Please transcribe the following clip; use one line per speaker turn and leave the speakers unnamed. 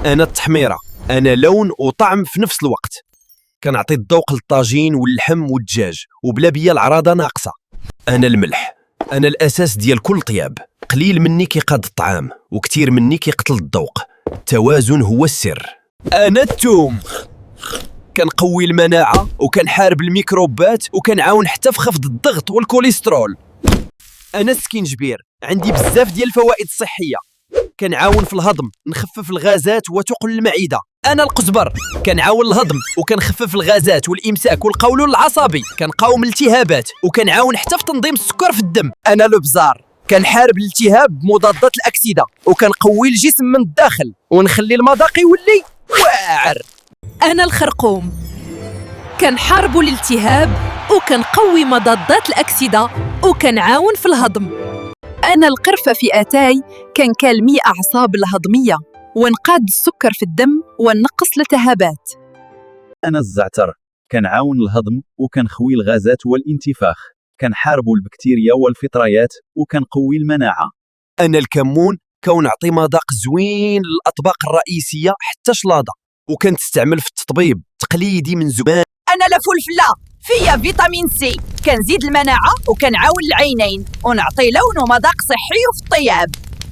أنا التحميرة، أنا لون وطعم في نفس الوقت. كنعطي الذوق للطاجين واللحم والدجاج وبلا بيا العراضة ناقصة. أنا الملح، أنا الأساس ديال كل طياب. قليل مني كيقاد الطعام وكتير مني كيقتل الذوق. التوازن هو السر. أنا الثوم، كنقوي المناعة وكنحارب الميكروبات وكنعاون حتى في خفض الضغط والكوليسترول. أنا السكينجبير، عندي بزاف ديال الفوائد الصحية، كنعاون في الهضم، نخفف الغازات وتقل المعدة. أنا القزبر، كنعاون الهضم وكنخفف الغازات والإمساك والقولون العصبي، كنقاوم الالتهابات وكنعاون حتى في تنظيم السكر في الدم. أنا الابزار، كنحارب الالتهاب بمضادات الأكسدة وكنقوي الجسم من الداخل ونخلي المذاق يولي واعر.
أنا الخرقوم، كنحارب الالتهاب وكنقوي مضادات الأكسدة وكنعاون في الهضم. أنا القرفة في أتاي، كنكالمي أعصاب الهضمية ونقاد السكر في الدم ونقص الالتهابات.
أنا الزعتر، كنعاون الهضم وكنخوي الغازات والانتفاخ، كنحارب البكتيريا والفطريات وكنقوي المناعة.
أنا الكمون، كونعطي مذاق زوين للأطباق الرئيسية حتى شلاضة، وكنتستعمل في التطبيب تقليدي من زمان.
أنا الفلفلة، فيها فيتامين سي، كنزيد المناعة وكنعاون العينين ونعطي لون ومذاق صحي في الطياب.